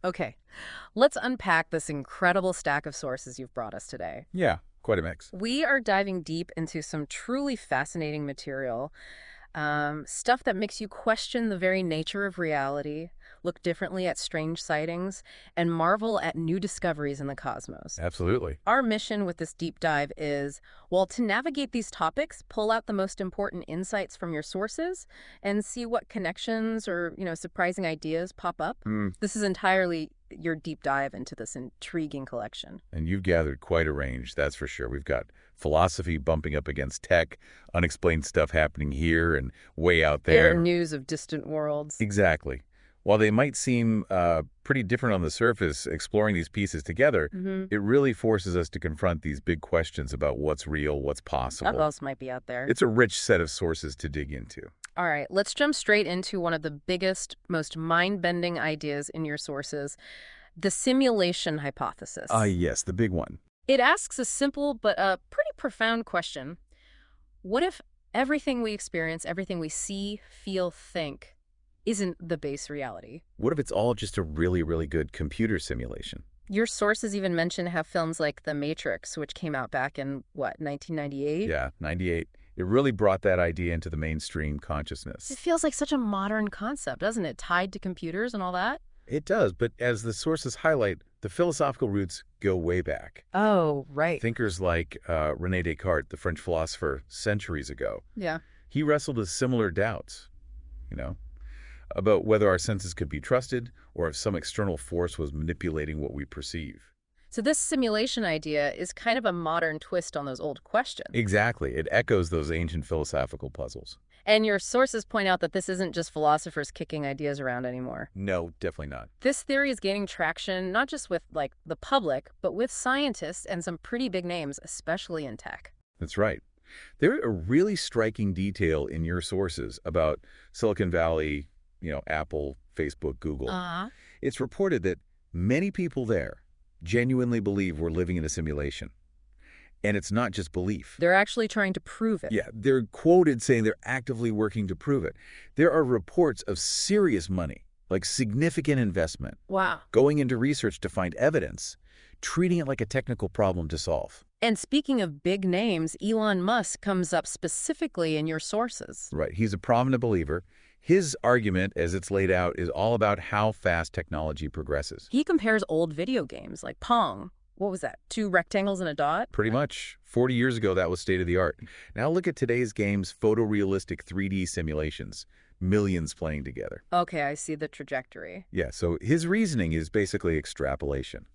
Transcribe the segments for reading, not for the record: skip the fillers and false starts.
Okay, let's unpack this incredible stack of sources you've brought us today. Yeah, quite a mix. We are diving deep into some truly fascinating material, stuff that makes you question the very nature of reality, look differently at strange sightings, and marvel at new discoveries in the cosmos. Absolutely. Our mission with this deep dive is, well, to navigate these topics, pull out the most important insights from your sources and see what connections or, surprising ideas pop up. Mm, This is entirely your deep dive into this intriguing collection. and you've gathered quite a range, that's for sure. We've got philosophy bumping up against tech, unexplained stuff happening here and way out Air there. news of distant worlds. Exactly. While they might seem pretty different on the surface, exploring these pieces together, Mm-hmm. it really forces us to confront these big questions about what's real, what's What possible. else might be out there? It's a rich set of sources to dig into. All right, let's jump straight into one of the biggest, most mind-bending ideas in your sources, the simulation hypothesis. Yes, the big one. It asks a simple but a pretty profound question. What if everything we experience, everything we see, feel, think, isn't the base reality? What if it's all just a really, really good computer simulation? Your sources even mention how films like The Matrix, which came out back in, what, 1998? Yeah, 98. It really brought that idea into the mainstream consciousness. It feels like such a modern concept, doesn't it? Tied to computers and all that? It does, but as the sources highlight, the philosophical roots go way back. Oh, right. Thinkers like René Descartes, the French philosopher, centuries ago, Yeah. he wrestled with similar doubts, you know, about whether our senses could be trusted or if some external force was manipulating what we perceive. So this simulation idea is kind of a modern twist on those old questions. Exactly. It echoes those ancient philosophical puzzles. And your sources point out that this isn't just philosophers kicking ideas around anymore. No, definitely not. This theory is gaining traction not just with, the public, but with scientists and some pretty big names, especially in tech. That's right. There's a really striking detail in your sources about Silicon Valley, Apple, Facebook, Google. Uh-huh. It's reported that many people there genuinely believe we're living in a simulation. And it's not just belief. They're actually trying to prove it. Yeah, they're quoted saying they're actively working to prove it. There are reports of serious money, like significant investment, Wow. going into research to find evidence, treating it like a technical problem to solve. And speaking of big names, Elon Musk comes up specifically in your sources. Right, he's a prominent believer. His argument, as it's laid out, is all about how fast technology progresses. He compares old video games like Pong. What was that? Two rectangles and a dot? Pretty much. 40 years ago, that was state of the art. Now look at today's games, photorealistic 3D simulations. Millions playing together. Okay, I see the trajectory. Yeah, so his reasoning is basically extrapolation.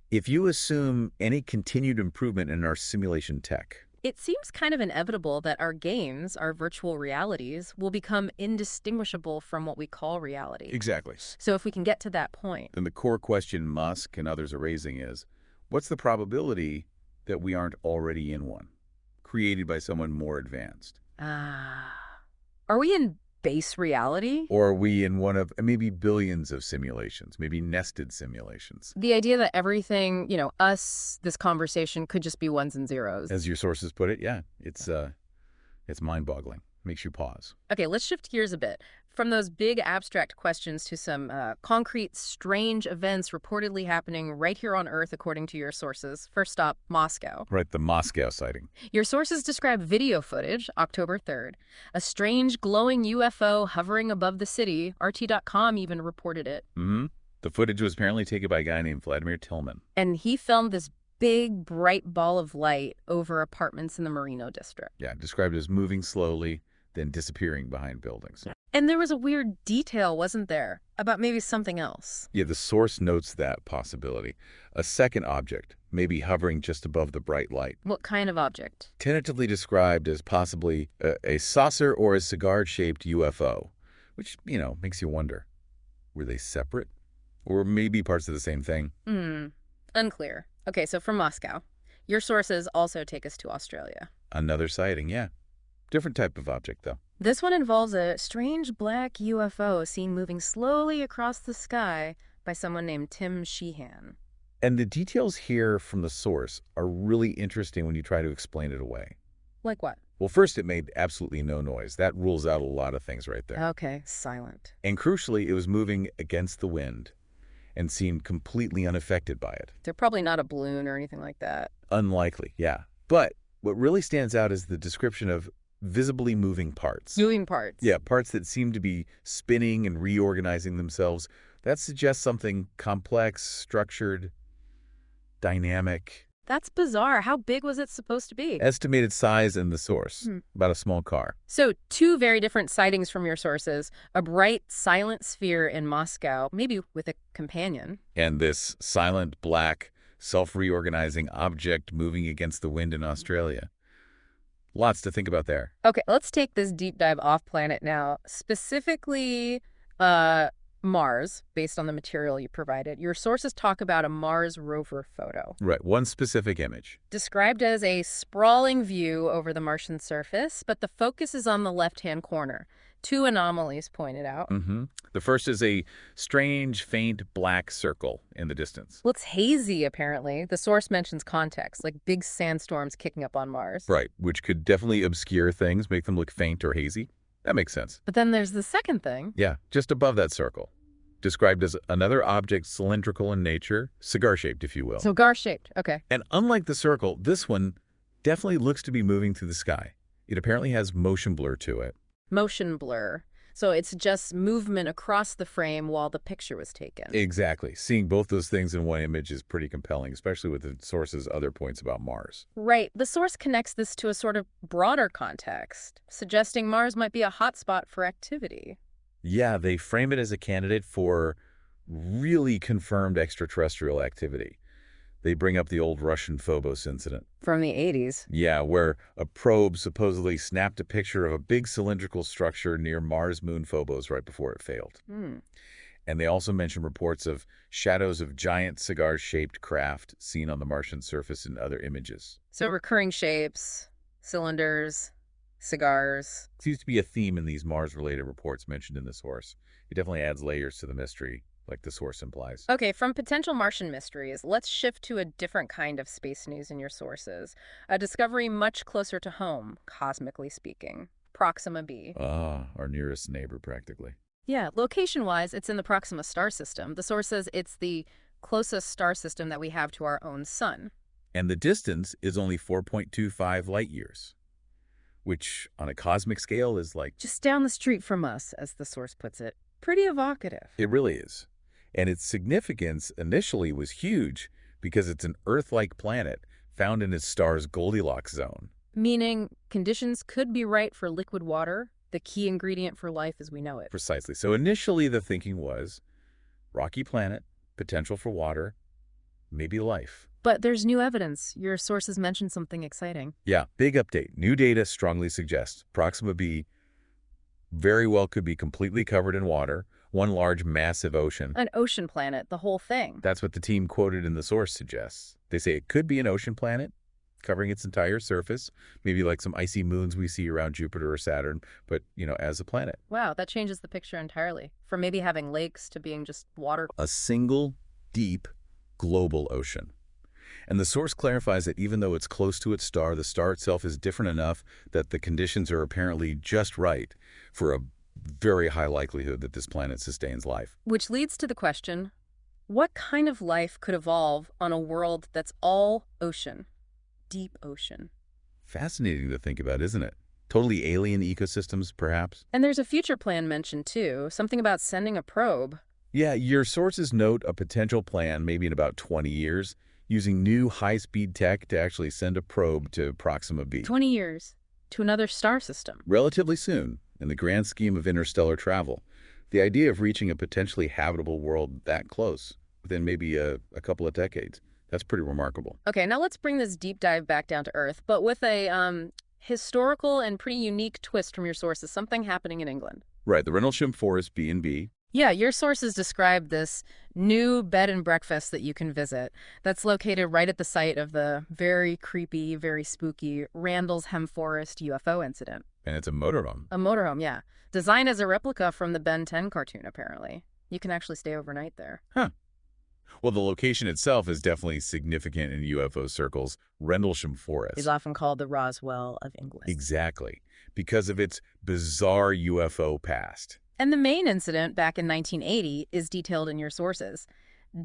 If you assume any continued improvement in our simulation tech, It seems kind of inevitable that our games, our virtual realities, will become indistinguishable from what we call reality. exactly, So if we can get to that point, then the core question Musk and others are raising is, what's the probability that we aren't already in one, created by someone more advanced? are we in base reality? Or are we in one of maybe billions of simulations, maybe nested simulations? The idea that everything, us, this conversation could just be ones and zeros. As your sources put it, yeah, it's mind-boggling. Makes you pause. Okay, let's shift gears a bit. From those big abstract questions to some concrete, strange events reportedly happening right here on Earth, according to your sources. First stop, Moscow. Right, the Moscow sighting. Your sources describe video footage, October 3rd. A strange glowing UFO hovering above the city. RT.com even reported it. Mm-hmm. The footage was apparently taken by a guy named Vladimir Tillman. And he filmed this big, bright ball of light over apartments in the Merino district. Yeah, described as moving slowly, then disappearing behind buildings. And there was a weird detail, wasn't there, about maybe something else? Yeah, the source notes that possibility. A second object, maybe hovering just above the bright light, What kind of object? tentatively described as possibly a saucer or a cigar-shaped UFO, which, makes you wonder, were they separate? Or maybe parts of the same thing? Unclear. Okay, so from Moscow. Your sources also take us to Australia. Another sighting, yeah. Different type of object, though. This one involves a strange black UFO seen moving slowly across the sky by someone named Tim Sheehan. And the details here from the source are really interesting when you try to explain it away. Like what? Well, first, it made absolutely no noise. That rules out a lot of things right there. Okay, silent. And crucially, it was moving against the wind. and seemed completely unaffected by it. They're probably not a balloon or anything like that. Unlikely, yeah. But what really stands out is the description of visibly moving parts. Moving parts. Yeah, parts that seem to be spinning and reorganizing themselves. That suggests something complex, structured, dynamic. That's bizarre. How big was it supposed to be? Estimated size in the source, about a small car. So, two very different sightings from your sources. A bright, silent sphere in Moscow, maybe with a companion. And this silent, black, self-reorganizing object moving against the wind in Australia. Lots to think about there. Okay, let's take this deep dive off planet now. Specifically, Mars, based on the material you provided. Your sources talk about a Mars rover photo, Right, one specific image. described as a sprawling view over the Martian surface, but the focus is on the left-hand corner. Two anomalies pointed out. The first is a strange, faint black circle in the distance. Looks hazy, apparently. The source mentions context, like big sandstorms kicking up on Mars. Right, which could definitely obscure things, make them look faint or hazy. That makes sense. But then there's the second thing. Yeah, just above that circle. Described as another object cylindrical in nature, cigar-shaped, if you will. So cigar-shaped, okay. And unlike the circle, this one definitely looks to be moving through the sky. It apparently has motion blur to it. Motion blur. So it's just movement across the frame while the picture was taken. Exactly. Seeing both those things in one image is pretty compelling, especially with the source's other points about Mars. Right. The source connects this to a sort of broader context, suggesting Mars might be a hotspot for activity. Yeah, they frame it as a candidate for really confirmed extraterrestrial activity. They bring up the old Russian Phobos incident. From the 80s. Yeah, where a probe supposedly snapped a picture of a big cylindrical structure near Mars moon Phobos right before it failed. And they also mention reports of shadows of giant cigar-shaped craft seen on the Martian surface in other images. So recurring shapes, cylinders, cigars. Seems to be a theme in these Mars-related reports mentioned in the source. It definitely adds layers to the mystery, like the source implies. Okay, from potential Martian mysteries, let's shift to a different kind of space news in your sources. A discovery much closer to home, cosmically speaking. Proxima b. Ah, our nearest neighbor, practically. Yeah, location-wise, it's in the Proxima star system. The source says it's the closest star system that we have to our own sun. And the distance is only 4.25 light years, which on a cosmic scale is like... Just down the street from us, as the source puts it. Pretty evocative. It really is. And its significance initially was huge because it's an Earth-like planet found in its star's Goldilocks zone. Meaning conditions could be right for liquid water, the key ingredient for life as we know it. Precisely. So initially the thinking was rocky planet, potential for water, maybe life. But there's new evidence. Your sources mentioned something exciting. Yeah, big update. New data strongly suggests Proxima b very well could be completely covered in water, one large massive ocean. An ocean planet, the whole thing. That's what the team quoted in the source suggests. They say it could be an ocean planet, covering its entire surface, maybe like some icy moons we see around Jupiter or Saturn, but, as a planet. Wow, that changes the picture entirely. From maybe having lakes to being just water. A single, deep, global ocean. And the source clarifies that even though it's close to its star, the star itself is different enough that the conditions are apparently just right for a very high likelihood that this planet sustains life. Which leads to the question, what kind of life could evolve on a world that's all ocean? Deep ocean. Fascinating to think about, isn't it? Totally alien ecosystems, perhaps? And there's a future plan mentioned, too. Something about sending a probe. Yeah, your sources note a potential plan, maybe in about 20 years, using new high-speed tech to actually send a probe to Proxima b. 20 years. To another star system. Relatively soon, in the grand scheme of interstellar travel. The idea of reaching a potentially habitable world that close, within maybe a couple of decades, that's pretty remarkable. Okay, now let's bring this deep dive back down to Earth, but with a historical and pretty unique twist from your sources, something happening in England. Right, the Rendlesham Forest B&B. Yeah, your sources describe this new bed and breakfast that you can visit that's located right at the site of the very creepy, very spooky Randall's Forest UFO incident. And it's a motorhome. A motorhome, yeah. Designed as a replica from the Ben 10 cartoon, apparently. You can actually stay overnight there. Huh. Well, the location itself is definitely significant in UFO circles. Rendlesham Forest. It's often called the Roswell of England. Exactly. Because of its bizarre UFO past. And the main incident back in 1980 is detailed in your sources.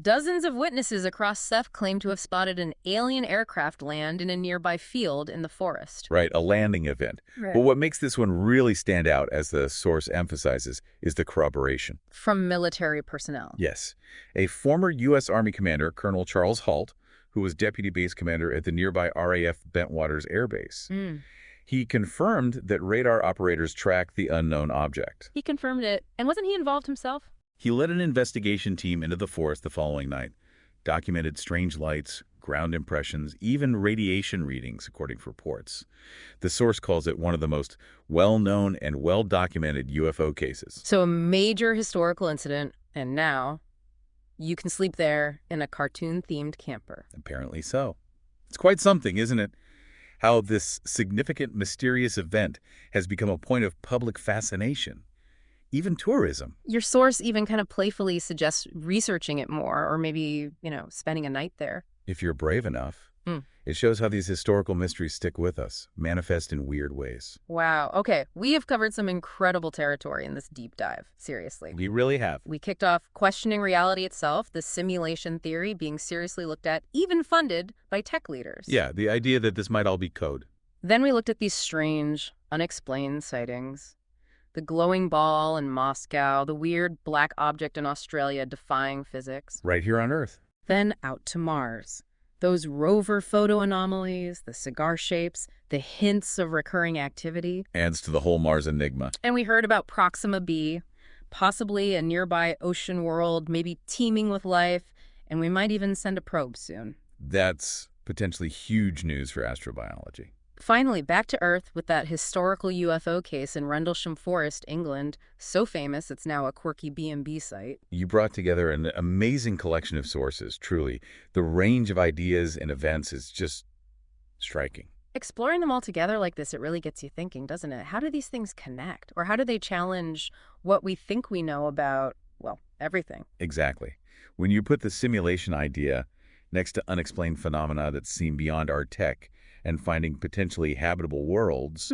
Dozens of witnesses across Seth claim to have spotted an alien aircraft land in a nearby field in the forest. Right, a landing event. But Right. what makes this one really stand out, as the source emphasizes, is the corroboration. From military personnel. Yes. A former U.S. Army commander, Colonel Charles Halt, who was deputy base commander at the nearby RAF Bentwaters Air Base, Mm. he confirmed that radar operators tracked the unknown object. He confirmed it. And wasn't he involved himself? He led an investigation team into the forest the following night, documented strange lights, ground impressions, even radiation readings, according to reports. The source calls it one of the most well-known and well-documented UFO cases. So a major historical incident, and now you can sleep there in a cartoon-themed camper. Apparently so. It's quite something, isn't it? How this significant, mysterious event has become a point of public fascination, even tourism. Your source even kind of playfully suggests researching it more, or maybe, spending a night there. If you're brave enough. Hmm. It shows how these historical mysteries stick with us, manifest in weird ways. Wow. Okay, we have covered some incredible territory in this deep dive. Seriously. We really have. We kicked off questioning reality itself, the simulation theory being seriously looked at, even funded by tech leaders. Yeah, the idea that this might all be code. Then we looked at these strange, unexplained sightings. The glowing ball in Moscow, the weird black object in Australia defying physics. Right here on Earth. Then out to Mars. Those rover photo anomalies, the cigar shapes, the hints of recurring activity. Adds to the whole Mars enigma. And we heard about Proxima b, possibly a nearby ocean world, maybe teeming with life, and we might even send a probe soon. That's potentially huge news for astrobiology. Finally, back to Earth with that historical UFO case in Rendlesham Forest, England, so famous it's now a quirky B&B site. You brought together an amazing collection of sources, truly. The range of ideas and events is just striking. Exploring them all together like this, it really gets you thinking, doesn't it? How do these things connect? Or how do they challenge what we think we know about, well, everything? Exactly. When you put the simulation idea next to unexplained phenomena that seem beyond our tech and finding potentially habitable worlds,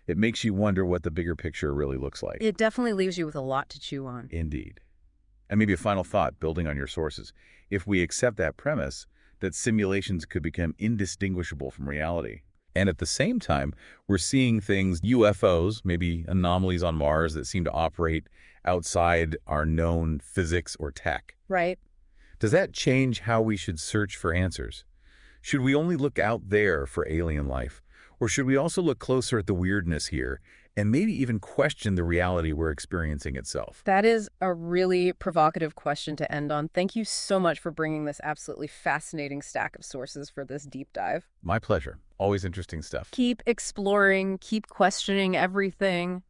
it makes you wonder what the bigger picture really looks like. It definitely leaves you with a lot to chew on. Indeed. And maybe a final thought, building on your sources. If we accept that premise, that simulations could become indistinguishable from reality, and at the same time, we're seeing things, UFOs, maybe anomalies on Mars that seem to operate outside our known physics or tech. Right. Does that change how we should search for answers? Should we only look out there for alien life? Or should we also look closer at the weirdness here and maybe even question the reality we're experiencing itself? That is a really provocative question to end on. Thank you so much for bringing this absolutely fascinating stack of sources for this deep dive. My pleasure. Always interesting stuff. Keep exploring, keep questioning everything.